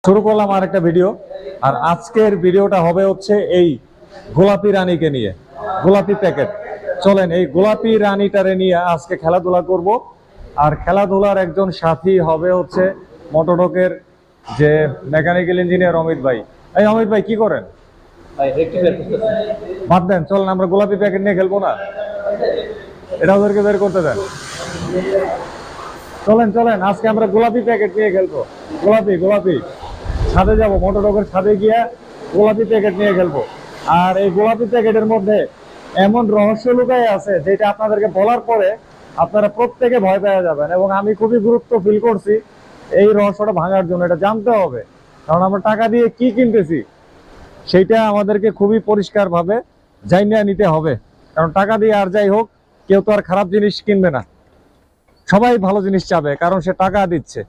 শুরু করলাম আর একটা ভিডিও। আর আজকের ভিডিওটা হবে হচ্ছে এই গোলাপি রানীকে নিয়ে, গোলাপি প্যাকেট। চলেন এই গোলাপি রানীটারে নিয়ে আজকে খেলাধুলা করব। আর খেলাধুলার একজন সাথী হবে হচ্ছে মোটরডকের যে মেকানিক্যাল ইঞ্জিনিয়ার অমিত ভাই। এই অমিত ভাই কি করেন? বাদ দেন, চলেন আমরা গোলাপি প্যাকেট নিয়ে খেলবো না? এটা ওদেরকে বের করতে দেন। চলেন চলেন আজকে আমরা গোলাপি প্যাকেট নিয়ে খেলবো। গোলাপি গোলাপি ছাদে যাবো, মোটরডকের ছাদে গিয়ে গোলাপি প্যাকেট নিয়ে খেলবো। আর এই গোলাপি প্যাকেটের মধ্যে এমন রহস্য লুকায় আছে যেটা আপনাদেরকে বলার পরে আপনারা প্রত্যেকে ভয় পেয়ে যাবেন, এবং আমি খুবই গুরুত্ব ফিল করছি এই রহস্যটা ভাঙার জন্য। এটা জানতে হবে, কারণ আমরা টাকা দিয়ে কি কিনতেছি সেইটা আমাদেরকে খুবই পরিষ্কার ভাবে জানিয়ে নিতে হবে। কারণ টাকা দিয়ে আর যাই হোক, কেউ তো আর খারাপ জিনিস কিনবে না, সবাই ভালো জিনিস চাবে, কারণ সে টাকা দিচ্ছে।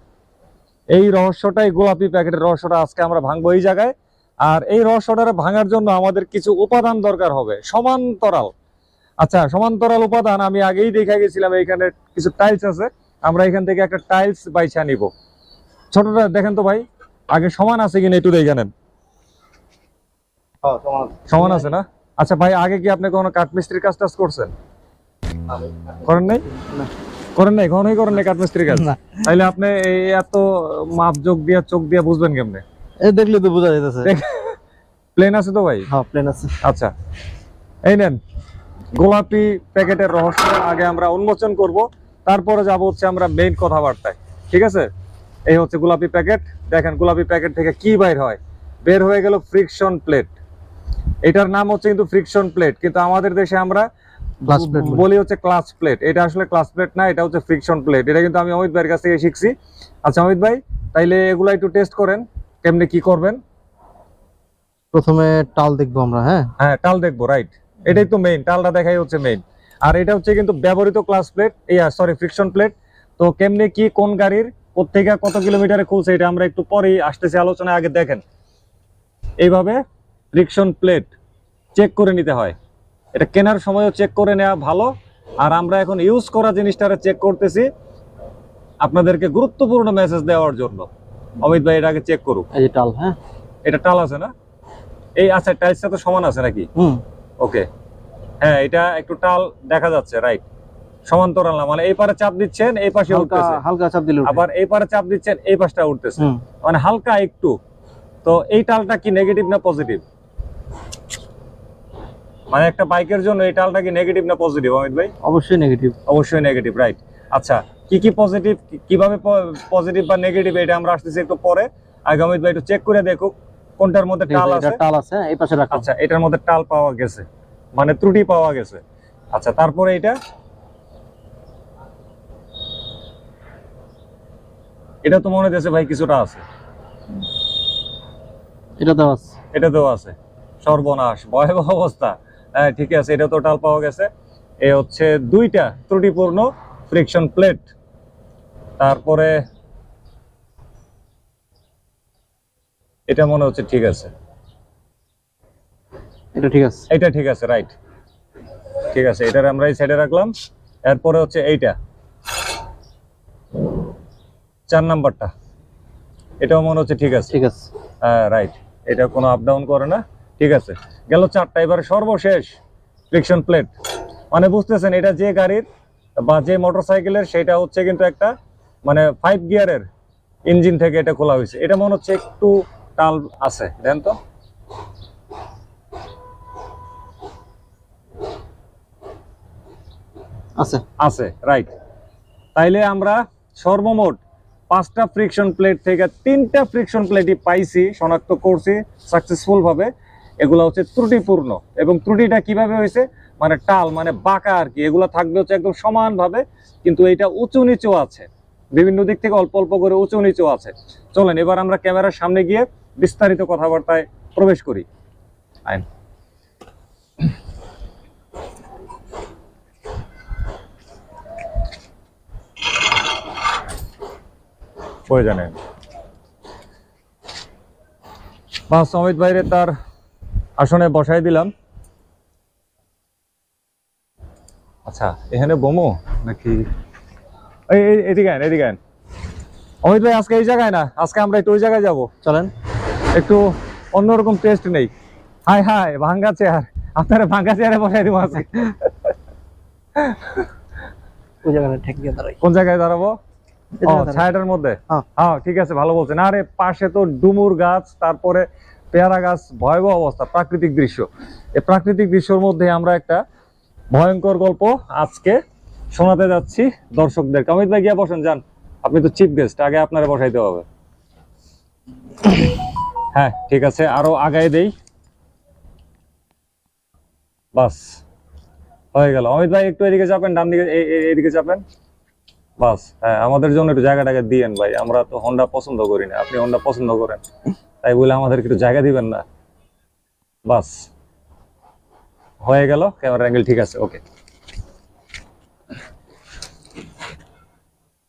এই রহস্যটাই গোলাপি প্যাকেটের রহস্যটা আজকে আমরা ভাঙবো এই জায়গায়। আর এই রহস্যটা ভাঙার জন্য আমাদের কিছু উপাদান দরকার হবে, সমান্তরাল। আচ্ছা, সমান্তরাল উপাদান আমি আগেই দেখে গেছিলাম। এইখানে কিছু টাইলস আছে, আমরা এখান থেকে একটা টাইলস বাইছা নিব। ছোটটা দেখেন তো ভাই, আগে সমান আছে কিনা একটু দেখে নেন। সমান আছে না? আচ্ছা ভাই, আগে কি আপনি কোনো কাঠমিস্ত্রির কাজ টাজ করছেন? করেন নাই? করেন নাই, কখনোই করেন নাই কাঠমিস্ত্রির কাজ? তাইলে আপনি এত মাপ যোগ দিয়া চোখ দিয়া বুঝবেন কেমনে? এই দেখলে তো বোঝা যাইতেছে। প্লেন আছে তো ভাই? হ্যাঁ, প্লেন আছে। আচ্ছা, এই নেন গোলাপি প্যাকেটের রহস্য আগে আমরা উন্মোচন করব, তারপরে যাব হচ্ছে আমরা মেইন কথাবার্তায়। ঠিক আছে? এই হচ্ছে গোলাপি প্যাকেট। দেখেন গোলাপি প্যাকেট থেকে কি বাইর হয়। বের হয়ে গেল ফ্রিকশন প্লেট। এটার নাম হচ্ছে কিন্তু ফ্রিকশন প্লেট, কিন্তু আমাদের দেশে আমরা বলি হচ্ছে ক্লাচ প্লেট। এটা আসলে ক্লাচ প্লেট না, এটা হচ্ছে ফ্রিকশন প্লেট। এটা কিন্তু আমি অমিত ভাইয়ের কাছ থেকে শিখছি। আচ্ছা অমিত ভাই, তাইলে এগুলা একটু টেস্ট করেন, কেমনে কি করবেন। প্রথমে টাল দেখবো আমরা। হ্যাঁ, টাল দেখবো, রাইট। এটাই তো মেইন, টালটা দেখাই হচ্ছে মেইন। আর এটা হচ্ছে কিন্তু ব্যবহৃত clutch plate, sorry friction plate. তো কেমনে কি কোন গাড়ির কোথেকে কত কিলোমিটারে খুলছে এটা আমরা একটু পরেই আসতেছি আলোচনায়। আগে দেখেন এইভাবে ফ্রিকশন প্লেট চেক করে নিতে হয়। এটা কেনার সময়ও চেক করে নেওয়া ভালো। আর আমরা এখন ইউজ করা জিনিসটা চেক করতেছি আপনাদেরকে গুরুত্বপূর্ণ মেসেজ দেওয়ার জন্য। অমিত ভাই এটা আগে চেক করুক। এই যে টাল। হ্যাঁ, এটা টাল আছে না? এই আচ্ছা, টাইলসটা তো সমান আছে নাকি? ওকে, হ্যাঁ এটা একটু টাল দেখা যাচ্ছে, রাইট। সমান্তরাল না, মানে এই পারে চাপ দিচ্ছেন এই পাশে উঠতেছে, হালকা চাপ দিলে আবার এই পারে চাপ দিচ্ছেন এই পাশটা উঠতেছে, মানে হালকা একটু। তো এই টালটা কি নেগেটিভ না পজিটিভ? মানে একটা বাইকের জন্য এই টালটা কি নেগেটিভ না পজিটিভ অমিত ভাই? অবশ্যই নেগেটিভ। অবশ্যই নেগেটিভ, রাইট। আচ্ছা, কি কি পজিটিভ, কিভাবে পজিটিভ বা নেগেটিভ এটা আমরা আসতেছি একটু পরে। আগে অমিত ভাই একটু চেক করে দেখুক কোনটার মধ্যে টাল আছে। টাল আছে এই পাশে রাখো। আচ্ছা, এটার মধ্যে টাল পাওয়া গেছে, মানে ত্রুটি পাওয়া গেছে। আচ্ছা, তারপরে এটা তো মনে হচ্ছে ভাই কিছুটা আছে। এটাতেও আছে। সর্বনাশ, ভয়াবহ অবস্থা। হ্যাঁ ঠিক আছে, এটা তো টাল পাওয়া গেছে। এ হচ্ছে দুইটা ত্রুটিপূর্ণ ফ্রিকশন প্লেট। তারপরে এটা মনে হচ্ছে ঠিক আছে। এটা ঠিক আছে, রাইট। ঠিক আছে, এটার আমরা এই সাইডে রাখলাম। এরপরে হচ্ছে এইটা 4 নাম্বারটা, এটাও মনে হচ্ছে ঠিক আছে। হ্যাঁ রাইট, এটা কোনো আপ ডাউন করে না। ঠিক আছে, গেল 4টা। এবারে সর্বশেষ ফ্রিকশন প্লেট, মানে বুঝতেছেন এটা যে গাড়ির বা যে মোটরসাইকেলের সেটা হচ্ছে কিন্তু একটা মানে 5 গিয়ারের ইঞ্জিন থেকে এটা খোলা হয়েছে। এটা মনে হচ্ছে একটু টাল আছে, দেন তো। আছে, রাইট। তাইলে আমরা সর্বমোট 5টা ফ্রিকশন প্লেট থেকে 3টা ফ্রিকশন প্লেটই পাইছি, শনাক্ত করছি সাকসেসফুল ভাবে। এগুলা হচ্ছে ত্রুটিপূর্ণ। এবং ত্রুটিটা কিভাবে হয়েছে, মানে টাল মানে বাঁকা আর কি। এগুলা থাকবে হচ্ছে একদম সমান ভাবে, কিন্তু এটা উঁচু নিচু আছে, বিভিন্ন দিক থেকে অল্প অল্প করে উঁচু নিচু আছে। চলেন এবার আমরা ক্যামেরার সামনে গিয়ে বিস্তারিত কথাবার্তায় প্রবেশ করি। আইন জানেন বাস অমিত ভাইরে তার আসনে বসাই দিলাম। আচ্ছা, এখানে বোমো নাকি? এদিকে আন, এদিকে আন। অমিত ভাই আজকে এই জায়গায় না, আজকে আমরা একটু ওই জায়গায় যাবো, চলেন একটু অন্যরকম টেস্ট নেই। হাই হাই ভাঙ্গা চেয়ার, আপনারা ভাঙ্গা চেয়ারে বসাই দিব আজকে। ওই জায়গায় ঠিক গিয়ে দাঁড়াই। কোন জায়গায় দাঁড়াবো? ছায়াটার মধ্যে। হ্যাঁ ঠিক আছে, ভালো বলছেন। আরে পাশে তো ডুমুর গাছ, তারপরে পেয়ারা গাছ, ভয়াবহ অবস্থা, প্রাকৃতিক দৃশ্য। এই প্রাকৃতিক দৃশ্যের মধ্যে আমরা একটা ভয়ঙ্কর গল্প আজকে শোনাতে যাচ্ছি দর্শকদের। অমিত ভাই গিয়া বসেন, যান, আপনি তো চিফ গেস্ট, আগে আপনারা বসাইতে হবে। হ্যাঁ ঠিক আছে, আরো আগায় দেই, বাস হয়ে গেল। অমিত ভাই একটু এদিকে চাপেন, ডান দিকে, এদিকে চাপেন, বাস। হ্যাঁ আমাদের জন্য একটু জায়গাটাকে দিয়েন ভাই, আমরা তো হোন্ডা পছন্দ করি না, আপনি হোন্ডা পছন্দ করেন, তাই বলে আমাদের একটু জায়গা দিবেন না? বাস হয়ে গেল, ক্যামেরা অ্যাঙ্গেল ঠিক আছে, ওকে।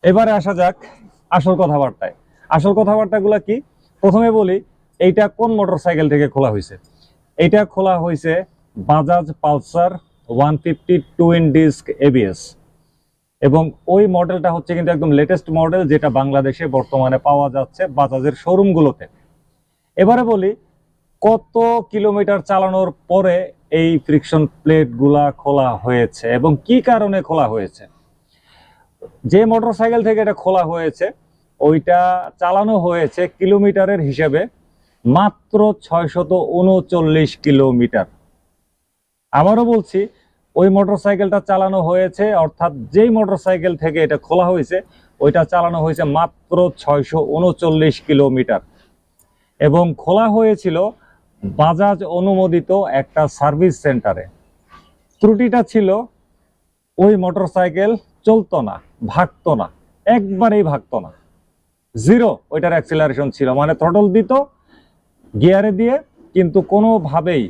এবারে আসা যাক আসল কথাবার্তায়। আসল কথাবার্তাগুলো কি? প্রথমে বলি, এইটা কোন মোটরসাইকেল থেকে খোলা হয়েছে? এইটা খোলা হয়েছে Bajaj Pulsar 150 twin disc ABS, এবং ওই মডেলটা হচ্ছে কিন্তু একদম লেটেস্ট মডেল, যেটা বাংলাদেশে বর্তমানে পাওয়া যাচ্ছে বাজাজের শোরুমগুলোতে। এবারে বলি, কত কিলোমিটার চালানোর পরে এই ফ্রিকশন প্লেট গুলা খোলা হয়েছে এবং কি কারণে খোলা হয়েছে। যে মোটরসাইকেল থেকে এটা খোলা হয়েছে ওইটা চালানো হয়েছে কিলোমিটারের হিসেবে মাত্র 639 কিলোমিটার। আবারও বলছি, ওই মোটরসাইকেলটা চালানো হয়েছে, অর্থাৎ যেই মোটরসাইকেল থেকে এটা খোলা হয়েছে ওইটা চালানো হয়েছে মাত্র 639 কিলোমিটার, এবং খোলা হয়েছিল বাজাজ অনুমোদিত একটা সার্ভিস সেন্টারে। ত্রুটিটা ছিল ওই মোটরসাইকেল চলতো না, ভাগতো না, একবারেই ভাগতো না, জিরো ওইটার অ্যাক্সিলারেশন ছিল, মানে থ্রটল দিত গিয়ারে দিয়ে, কিন্তু কোনোভাবেই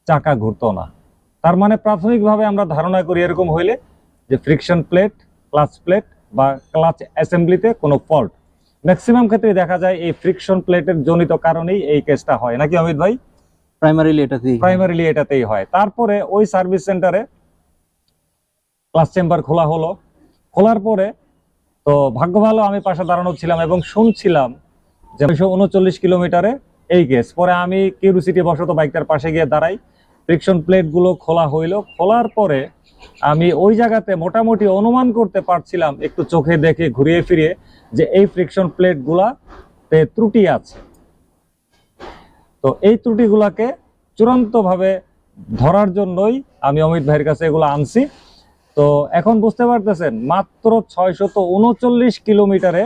চাকা ঘুরতো না। তার মানে প্রাথমিকভাবে আমরা ধারণা করি এরকম হইলে যে ফ্রিকশন প্লেট, ক্লাচ প্লেট বা ক্লাচ অ্যাসেম্বলিতে কোনো ফল্ট। ম্যাক্সিমাম ক্ষেত্রে দেখা যায় এই ফ্রিকশন প্লেটের জনিত কারণেই এই কেসটা হয়, নাকি অমিত ভাই? প্রাইমারিলি এটাতেই হয়। তারপরে ওই সার্ভিস সেন্টারে ক্লাচ চেম্বার খোলা হলো, খোলার পরে তো ভাগ্য ভালো আমি পাশে দাঁড়ানো ছিলাম এবং শুনছিলাম যে 639 কিলোমিটারে এই কেস। পরে আমি কিউরিওসিটি বশত বাইকটার পাশে গিয়ে দাঁড়াই, ফ্রিকশন প্লেট গুলো খোলা হইলো। খোলার পরে আমি ওই জায়গাতে মোটামুটি অনুমান করতে পারছিলাম একটু চোখে দেখে ঘুরিয়ে ফিরিয়ে যে এই ফ্রিকশন প্লেট গুলাতে ত্রুটি আছে। তো এই ত্রুটিগুলাকে চূড়ান্তভাবে ধরার জন্যই আমি অমিত ভাইয়ের কাছে এগুলো আনছি। তো এখন বুঝতে পারতেছেন মাত্র 639 কিলোমিটারে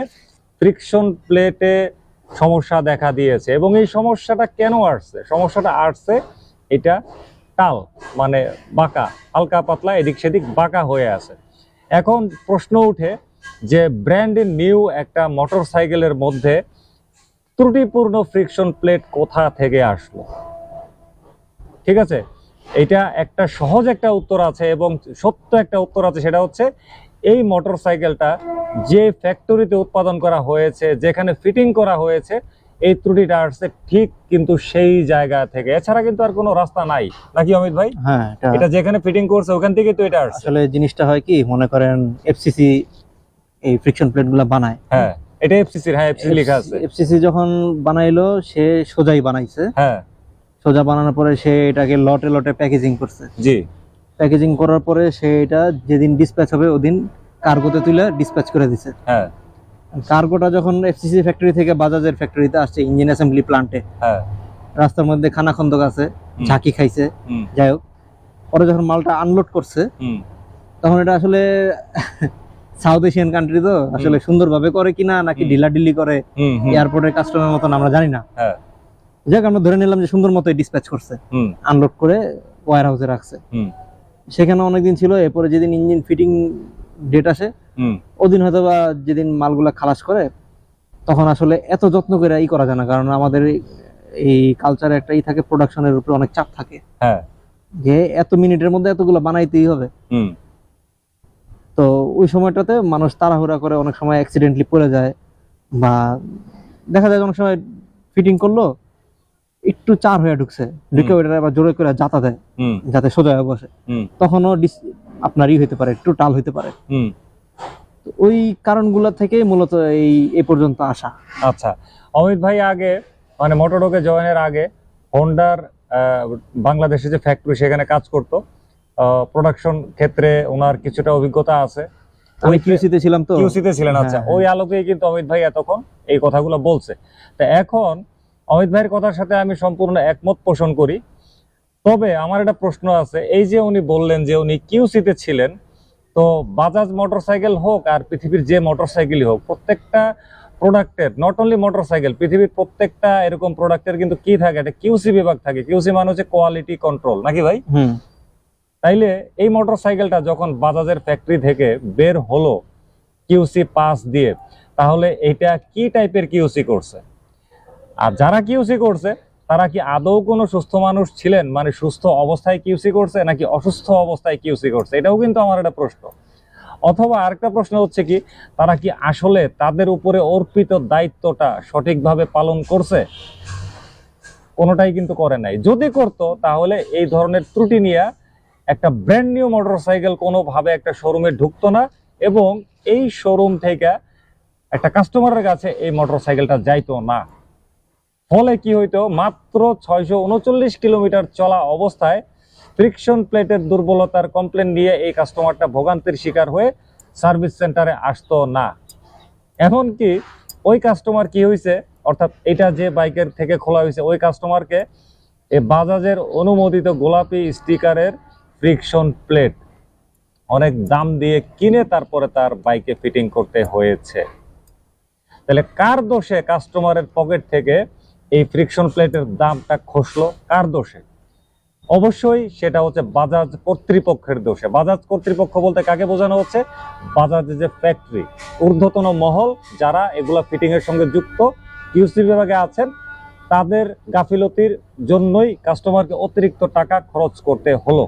ফ্রিকশন প্লেটে সমস্যা দেখা দিয়েছে। এবং এই সমস্যাটা কেন আসছে? সমস্যাটা আসছে এটা টাল, মানে বাঁকা, হালকা পাতলা এদিক সেদিক বাঁকা হয়ে আছে। এখন প্রশ্ন উঠে যে ব্র্যান্ড নিউ একটা মোটরসাইকেলের মধ্যে ত্রুটিপূর্ণ ফ্রিকশন প্লেট কোথা থেকে আসলো? ঠিক আছে, এটা একটা সহজ একটা উত্তর আছে এবং সত্য একটা উত্তর আছে, সেটা হচ্ছে এই মোটরসাইকেলটা যে ফ্যাক্টরিতে উৎপাদন করা হয়েছে, যেখানে ফিটিং করা হয়েছে, এই ত্রুটিটা আসছে ঠিক কিন্তু সেই জায়গা থেকে, এছাড়া কিন্তু আর কোনো রাস্তা নাই, নাকি অমিত ভাই? হ্যাঁ, এটা যেখানে ফিটিং করছে ওখান থেকে তো এটা আসছে। আসলে জিনিসটা হয় কি, মনে করেন এফসিসি এই ফ্রিকশন প্লেট গুলা বানায়। হ্যাঁ এটা এফসিসির, হ্যাঁ এফসিসি লেখা আছে। এফসিসি যখন বানাইলো সে সোজাই বানাইছে। হ্যাঁ সোজা বানানোর পরে সে এটাকে লটে লটে প্যাকেজিং করছে। জি, প্যাকেজিং করার পরে সে এটা যেদিন ডিসপ্যাচ হবে ওদিন কার্গোতে তুলে ডিসপ্যাচ করে দিছে। হ্যাঁ কার্গোটা যখন এফসিসি ফ্যাক্টরি থেকে বাজাজের ফ্যাক্টরিতে আসছে ইঞ্জিন অ্যাসেম্বলি প্লান্টে, হ্যাঁ রাস্তার মধ্যে খানাখন্দক আছে, ঝাঁকি খাইছে, যাই হোক, পরে যখন মালটা আনলোড করছে তখন এটা আসলে সাউথ এশিয়ান কান্ট্রি তো আসলে সুন্দরভাবে করে কিনা নাকি ঢিলাঢিলি করে এয়ারপোর্টের কাস্টমারের মতন আমরা জানি না। যাক, আমরা ধরে নিলাম যে সুন্দর মতো ডিসপ্যাচ করছে, আনলোড করে ওয়্যার হাউসে রাখছে। সেখানে অনেকদিন ছিল। এরপরে যেদিন ইঞ্জিন ফিটিং ডেট আসে ওদিন হয়তো বা যেদিন মালগুলা খালাস করে, তখন আসলে এত যত্ন করে ই করা যায় না, কারণ আমাদের এই কালচারে একটা ই থাকে, প্রোডাকশনের উপরে অনেক চাপ থাকে, যে এত মিনিটের মধ্যে এতগুলো বানাইতেই হবে। তো ওই সময়টাতে মানুষ তাড়াহুড়া করে অনেক সময় অ্যাক্সিডেন্টলি পড়ে যায়, বা দেখা যায় অনেক সময় ফিটিং করলো একটু চার হয়ে ঢুকছে, ঢুকে ওইটা আবার জোরে করে জাতা দেয় যাতে সোজা হয়ে বসে, তখনও আপনার ই হইতে পারে, একটু টাল হইতে পারে। তো ওই কারণগুলো থেকে মূলত এই পর্যন্ত আসা। আচ্ছা, অমিত ভাই আগে মানে মোটরডগে জয়েনের আগে হোন্ডার বাংলাদেশে যে ফ্যাক্টরি সেখানে কাজ করতো, প্রোডাকশন ক্ষেত্রে ওনার কিছুটা অভিজ্ঞতা আছে। আমি কিউসিতে ছিলাম, তো কিউসিতে ছিলেন। আচ্ছা, ওই আলোকেই কিন্তু অমিত ভাই এতক্ষণ এই কথাগুলো বলছে। তো এখন অমিত ভাইয়ের কথার সাথে আমি সম্পূর্ণ একমত পোষণ করি। তবে আমার একটা প্রশ্ন আছে, এই যে উনি বললেন যে উনি কিউসিতে ছিলেন, তো বাজাজ মোটরসাইকেল হোক আর পৃথিবীর যে মোটরসাইকেলই হোক, প্রত্যেকটা প্রোডাক্টের, নট অনলি মোটরসাইকেল, পৃথিবীর প্রত্যেকটা এরকম প্রোডাক্টের কিন্তু কি থাকে, একটা কিউসি বিভাগ থাকে। কিউসি মানে হচ্ছে কোয়ালিটি কন্ট্রোল, নাকি ভাই? তাইলে এই মোটরসাইকেলটা যখন বাজাজের ফ্যাক্টরি থেকে বের হলো কিউসি পাস দিয়ে, তাহলে এটা কি টাইপের কিউসি করছে? আর যারা কিউসি করছে তারা কি আদৌ কোনো সুস্থ মানুষ ছিলেন, মানে সুস্থ অবস্থায় কিউসি করছে নাকি অসুস্থ অবস্থায় কিউসি করছে? এটাও কিন্তু আমার একটা প্রশ্ন। অথবা আরেকটা প্রশ্ন হচ্ছে কি, তারা কি আসলে তাদের উপরে অর্পিত দায়িত্বটা সঠিকভাবে পালন করছে? কোনোটাই কিন্তু করে নাই। যদি করতো তাহলে এই ধরনের ত্রুটি নিয়ে একটা ব্র্যান্ড নিউ মোটরসাইকেল কোনোভাবে একটা শোরুমে ঢুকতো না, এবং এই শোরুম থেকে একটা কাস্টমারের কাছে এই মোটরসাইকেলটা যাইতো না। ফলে কি হইতো, মাত্র 639 কিলোমিটার চলা অবস্থায় ফ্রিকশন প্লেটের দুর্বলতার কমপ্লেন নিয়ে এই কাস্টমারটা ভোগান্তির শিকার হয়ে সার্ভিস সেন্টারে আসতো না। এমনকি ওই কাস্টমার কি হয়েছে, অর্থাৎ এটা যে বাইকের থেকে খোলা হয়েছে, ওই কাস্টমারকে এই বাজাজের অনুমোদিত গোলাপি স্টিকারের ফ্রিকশন প্লেট অনেক দাম দিয়ে কিনে তারপরে তার বাইকে ফিটিং করতে হয়েছে। তাহলে কার দোষে কাস্টমারের পকেট থেকে এই ফ্রিকশন প্লেটের দামটা খসলো? কার দোষে? অবশ্যই সেটা হচ্ছে বাজাজ কর্তৃপক্ষের দোষে। বাজাজ কর্তৃপক্ষ বলতে কাকে বোঝানো হচ্ছে? বাজাজের যে ফ্যাক্টরি, ঊর্ধ্বতন মহল যারা এগুলা ফিটিং এর সঙ্গে যুক্ত, কিউসি বিভাগে আছেন, তাদের গাফিলতির জন্যই কাস্টমারকে অতিরিক্ত টাকা খরচ করতে হলো,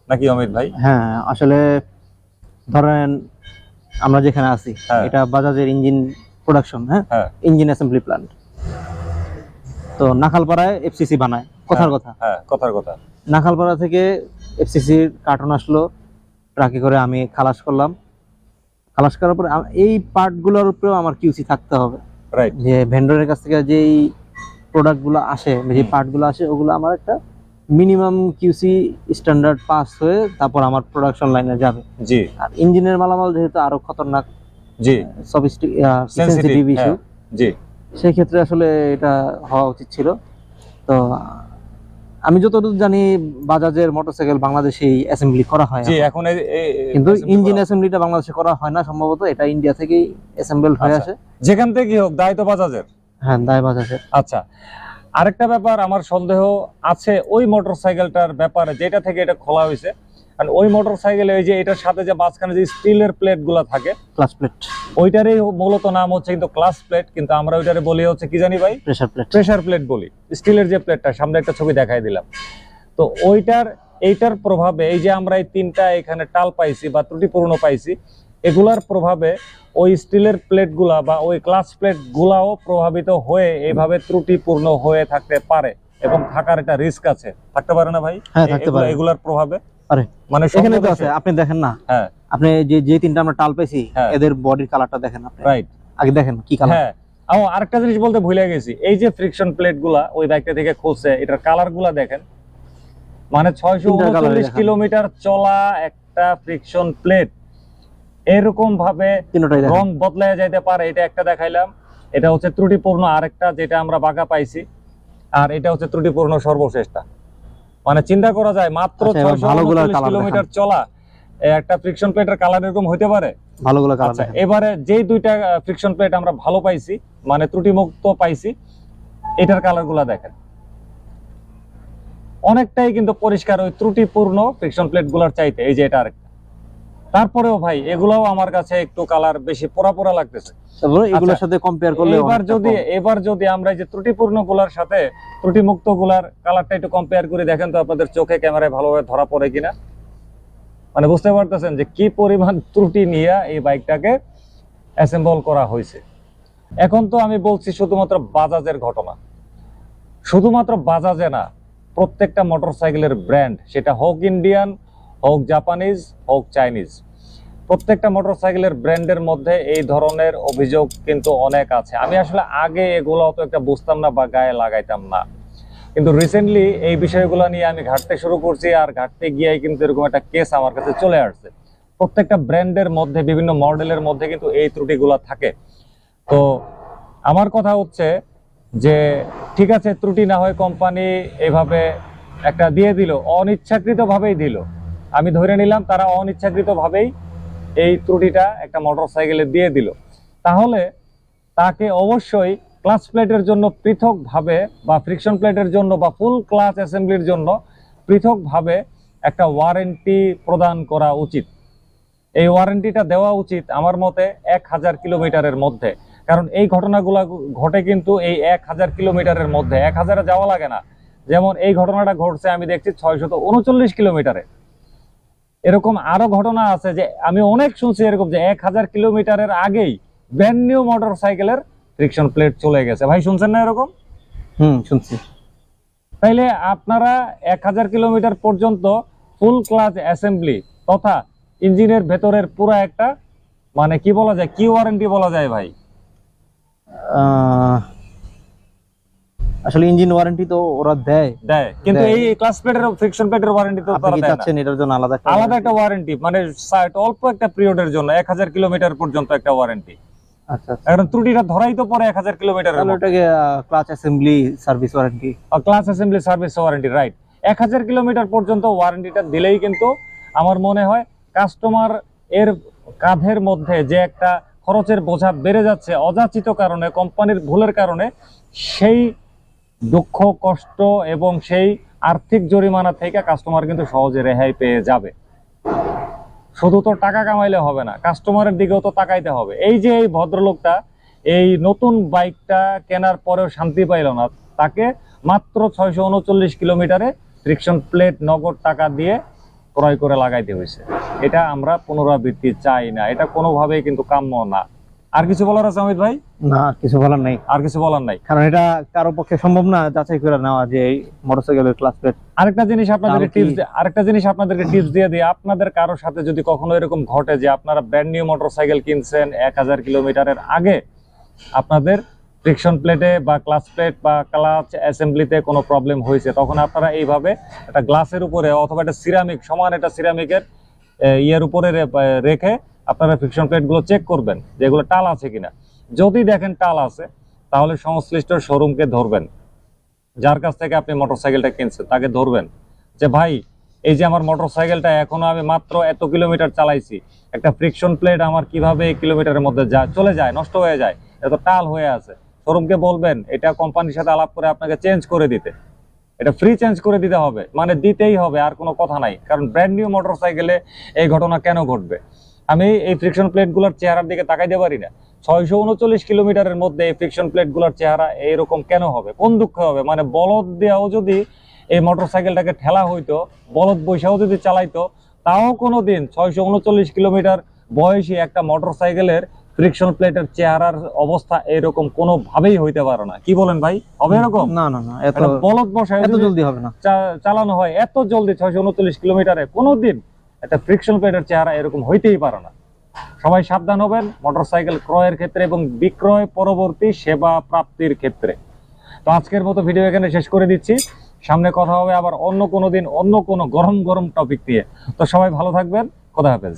নাকি অমিত ভাই? হ্যাঁ, আসলে ধরেন আমরা যেখানে আছি এটা বাজাজের ইঞ্জিন প্রোডাকশন, হ্যাঁ, ইঞ্জিন অ্যাসেম্বলি প্ল্যান্ট। তো নাখালপাড়ায় এফসিসি বানায়, কথার কথা। কথার কথা। নাখালপাড়া থেকে এফসিসির কার্টন আসলো, ট্রাকে করে আমি খালাস করলাম। খালাস করার পরে এই পার্টগুলোর উপরেও আমার কিউসি থাকতে হবে। রাইট। যে ভেন্ডরের কাছ থেকে যেই প্রোডাক্টগুলো আসে, যে পার্টগুলো আসে, ওগুলো আমার একটা মিনিমাম কিউসি স্ট্যান্ডার্ড পাস হয়ে তারপর আমার প্রোডাকশন লাইনে যাবে। জি। আর ইঞ্জিনের মালামাল যেহেতু আরো খতরনাক, জি, সেনসিটিভ ইস্যু, জি, সেই ক্ষেত্রে আসলে এটা হওয়া উচিত ছিল। তো আমি যতটুকু জানি বাজাজের মোটরসাইকেল বাংলাদেশে অ্যাসেম্বলি করা হয়, জি, এখন কিন্তু ইঞ্জিন অ্যাসেম্বলিটা বাংলাদেশে করা হয় না, সম্ভবত এটা ইন্ডিয়া থেকেই অ্যাসেম্বল হয়ে আসে। যেখান থেকে হোক, দায় তো বাজাজের। হ্যাঁ, দায় বাজাজের। আচ্ছা, আরেকটা ব্যাপার আমার সন্দেহ আছে ওই মোটরসাইকেলটার ব্যাপারে, যেটা থেকে এটা খোলা হয়েছে। কারণ ওই মোটরসাইকেলে ওই যে এটার সাথে যে মাঝখানে যে স্টিলের প্লেট গুলা থাকে, ক্লাস প্লেট, ওইটারই মূলত নাম হচ্ছে কিন্তু ক্লাস প্লেট, কিন্তু আমরা ওইটারে বলি হচ্ছে কি জানি ভাই? Pressure plate. প্রেসার প্লেট বলি। স্টিলের যে প্লেটটা, সামনে একটা ছবি দেখাই দিলাম। তো এইটার প্রভাবে এই যে আমরা এই তিনটা এখানে টাল পাইছি বা ত্রুটিপূর্ণ পাইছি, এগুলার প্রভাবে ওই স্টিলের প্লেট গুলা বা ওই ক্লাস প্লেট গুলাও প্রভাবিত হয়ে এইভাবে ত্রুটিপূর্ণ হয়ে থাকতে পারে, এবং থাকার একটা রিস্ক আছে। থাকতে পারে না ভাই? হ্যাঁ, থাকতে পারে। এগুলার প্রভাবে আরে মানে এখানে তো আছে, আপনি দেখেন না? হ্যাঁ, আপনি যে তিনটা আমরা টাল পাইছি, এদের বডির কালারটা দেখেন আপনি। রাইট, আগে দেখেন কি কালার। হ্যাঁ, আরেকটা জিনিস বলতে ভুলে গেছি, এই যে ফ্রিকশন প্লেট গুলা ওই বাইকটা থেকে খুলছে, এটার কালার গুলা দেখেন। মানে 639 কিলোমিটার চলা একটা ফ্রিকশন প্লেট এরকম ভাবে রং বদলায় যাইতে পারে। এটা একটা দেখাইলাম, এটা হচ্ছে ত্রুটিপূর্ণ আরেকটা যেটা আমরা বাঁকা পাইছি, আর এটা হচ্ছে ত্রুটিপূর্ণ সর্বশেষটা। মানে চিন্তা করা যায় মাত্র 639 কিলোমিটার চলা একটা ফ্রিকশন প্লেটের কালার এরকম হইতে পারে। ভালোগুলো কালার। আচ্ছা, এবারে যেই দুইটা ফ্রিকশন প্লেট আমরা ভালো পাইছি, মানে ত্রুটিমুক্ত পাইছি, এটার কালারগুলো দেখেন, অনেকটাই কিন্তু পরিষ্কার ওই ত্রুটিপূর্ণ ফ্রিকশন প্লেট গুলার চাইতে। এই যে এটা আরেকটা। তারপরেও ভাই এগুলাও আমার কাছে একটু কালার বেশি পোড়া পোড়া লাগতেছে। এগুলোর সাথে কম্পেয়ার করলে এবার যদি আমরা এই যে ত্রুটিপূর্ণ গুলার সাথে ত্রুটিমুক্ত গুলার কালারটা একটু কম্পেয়ার করে দেখেন তো আপনাদের চোখে ক্যামেরায় ভালোভাবে ধরা পড়ে কিনা। মানে বুঝতে পারতেছেন যে কি পরিমাণ ত্রুটি নিয়ে এই বাইকটাকে অ্যাসেম্বল করা হয়েছে। এখন তো আমি বলছি শুধুমাত্র বাজাজের ঘটনা, শুধুমাত্র বাজাজে না, প্রত্যেকটা মোটরসাইকেলের ব্র্যান্ড, সেটা হোক ইন্ডিয়ান, হোক জাপানিজ, হোক চাইনিজ, প্রত্যেকটা মোটরসাইকেলের ব্র্যান্ডের মধ্যে এই ধরনের অভিযোগ কিন্তু অনেক আছে। আমি আসলে আগে এগুলো অত একটা বুঝতাম না বা গায়ে লাগাইতাম না, কিন্তু রিসেন্টলি এই বিষয়গুলো নিয়ে আমি ঘাঁটতে শুরু করছি, আর ঘাঁটতে গিয়েই কিন্তু এরকম একটা কেস আমার কাছে চলে আসছে। প্রত্যেকটা ব্র্যান্ডের মধ্যে বিভিন্ন মডেলের মধ্যে কিন্তু এই ত্রুটিগুলো থাকে। তো আমার কথা হচ্ছে যে ঠিক আছে, ত্রুটি না হয় কোম্পানি এভাবে একটা দিয়ে দিল, অনিচ্ছাকৃতভাবেই দিল, আমি ধরে নিলাম তারা অনিচ্ছাকৃতভাবেই এই ত্রুটিটা একটা মোটরসাইকেলে দিয়ে দিল, তাহলে তাকে অবশ্যই ক্লাচ প্লেটের জন্য পৃথকভাবে বা ফ্রিকশন প্লেটের জন্য বা ফুল ক্লাচ অ্যাসেম্বলির জন্য পৃথকভাবে একটা ওয়ারেন্টি প্রদান করা উচিত। এই ওয়ারেন্টিটা দেওয়া উচিত আমার মতে 1000 কিলোমিটারের মধ্যে, কারণ এই ঘটনাগুলো ঘটে কিন্তু এই 1000 কিলোমিটারের মধ্যে, 1000-এ যাওয়া লাগে না। যেমন এই ঘটনাটা ঘটছে আমি দেখছি 639 কিলোমিটারে। এরকম আরো ঘটনা আছে যে আমি অনেক শুনছি এরকম যে 1000 কিলোমিটারের আগেই ব্র্যান্ড নিউ মোটরসাইকেলের ফ্রিকশন প্লেট চলে গেছে। ভাই শুনছেন না এরকম? শুনছি। তাইলে আপনারা 1000 কিলোমিটার পর্যন্ত ফুল ক্লাচ অ্যাসেম্বলি তথা ইঞ্জিনের ভেতরের পুরো একটা মানে কি বলা যায়, কি ওয়ারেন্টি বলা যায় ভাই? আসলে ইঞ্জিন ওয়ারেন্টি তো ওরা দেয়, কিন্তু এই ক্লাচ প্লেটের ফ্রিকশন প্লেটের ওয়ারেন্টি তো তারা দেয় না। এটার জন্য আলাদা একটা ওয়ারেন্টি, মানে অল্প একটা পিরিয়ডের জন্য 1000 কিলোমিটার পর্যন্ত একটা ওয়ারেন্টি। আচ্ছা, এখন ত্রুটিটা ধরাই তো পরে 1000 কিলোমিটারের, তাহলে ওটাকে clutch assembly service warranty, clutch assembly service warranty, right. 1000 kilometre পর্যন্ত ওয়ারেন্টিটা দিলেই কিন্তু আমার মনে হয় কাস্টমার এর কাঁধের মধ্যে যে একটা খরচের বোঝা বেড়ে যাচ্ছে অযাচিত কারণে, কোম্পানির ভুলের কারণে, সেই দুঃখ কষ্ট এবং সেই আর্থিক জরিমানা থেকে কাস্টমার কিন্তু সহজে রেহাই পেয়ে যাবে। শুধু তো টাকা কামাইলে হবে না, কাস্টমারের দিকেও তো তাকাইতে হবে। এই যে এই ভদ্রলোকটা এই নতুন বাইকটা কেনার পরেও শান্তি পাইল না, তাকে মাত্র 639 কিলোমিটারে ফ্রিকশন প্লেট নগদ টাকা দিয়ে ক্রয় করে লাগাইতে হয়েছে। এটা আমরা পুনরাবৃত্তি চাই না, এটা কোনোভাবেই কিন্তু কাম্য না। আর কিছু বলার আছে অমিত ভাই? না, কিছু বলার নাই। আর কিছু বলার নাই, কারণ এটা কারো পক্ষে সম্ভব না যাচাই করে নেওয়া যে এই মোটরসাইকেলের ক্লাচ প্লেট। আরেকটা জিনিস আপনাদেরকে টিপস দিয়ে দিই, আপনাদের কারোর সাথে যদি কখনো এরকম ঘটে যে আপনারা ব্র্যান্ড নিউ মোটরসাইকেল কিনছেন 1000 কিলোমিটারের আগে, আপনাদের ফ্রিকশন প্লেটে বা ক্লাচ প্লেট বা ক্লাচ অ্যাসেম্বলিতে কোনো প্রবলেম হয়েছে, তখন আপনারা এইভাবে একটা গ্লাসের উপরে অথবা একটা সিরামিক, সমান একটা সিরামিকের ইয়ের উপরে রেখে আপনারা ফ্রিকশন প্লেটগুলো চেক করবেন যে এগুলো টাল আছে কিনা। যদি দেখেন টাল আছে, তাহলে সংশ্লিষ্ট শোরুমকে ধরবেন, যার কাছ থেকে আপনি মোটরসাইকেলটা কিনছেন তাকে ধরবেন যে ভাই, এই যে আমার মোটরসাইকেলটা এখনো আমি মাত্র এত কিলোমিটার চালাইছি, একটা ফ্রিকশন প্লেট আমার কিভাবে এই কিলোমিটারের মধ্যে চলে যায়, নষ্ট হয়ে যায়, এত টাল হয়ে আছে। শোরুমকে বলবেন এটা কোম্পানির সাথে আলাপ করে আপনাকে চেঞ্জ করে দিতে, এটা ফ্রি চেঞ্জ করে দিতে হবে, মানে দিতেই হবে, আর কোনো কথা নাই। কারণ ব্র্যান্ড নিউ মোটরসাইকেলে এই ঘটনা কেন ঘটবে? আমি এই ফ্রিকশন প্লেটগুলোর চেহারার দিকে তাকাইতে পারি না। 639 কিলোমিটারের মধ্যে এই ফ্রিকশন প্লেটগুলোর চেহারা এইরকম কেন হবে? কোন দুঃখ হবে? মানে বলদ দেওয়াও যদি এই মোটরসাইকেলটাকে ঠেলা হইতো, বলদ বৈশাও যদি চালাইতো, তাও কোনোদিন 639 কিলোমিটার বয়সী একটা মোটরসাইকেলের ফ্রিকশন প্লেটের চেহারার অবস্থা এরকম কোনোভাবেই হইতে পারে না। কি বলেন ভাই, হবে এরকম? না, এত বলদ বসায় এত জলদি হবে না, চালানো হয় এত জলদি 639 কিলোমিটারে, কোনোদিন একটা ফ্রিকশন প্লেটের চেহারা এরকম হইতেই পারে না। সবাই সাবধান হবেন মোটরসাইকেল ক্রয়ের ক্ষেত্রে এবং বিক্রয় পরবর্তী সেবা প্রাপ্তির ক্ষেত্রে। তো আজকের মতো ভিডিও এখানে শেষ করে দিচ্ছি, সামনে কথা হবে আবার অন্য কোনো দিন অন্য কোনো গরম গরম টপিক দিয়ে। তো সবাই ভালো থাকবেন, খোদা হাফেজ।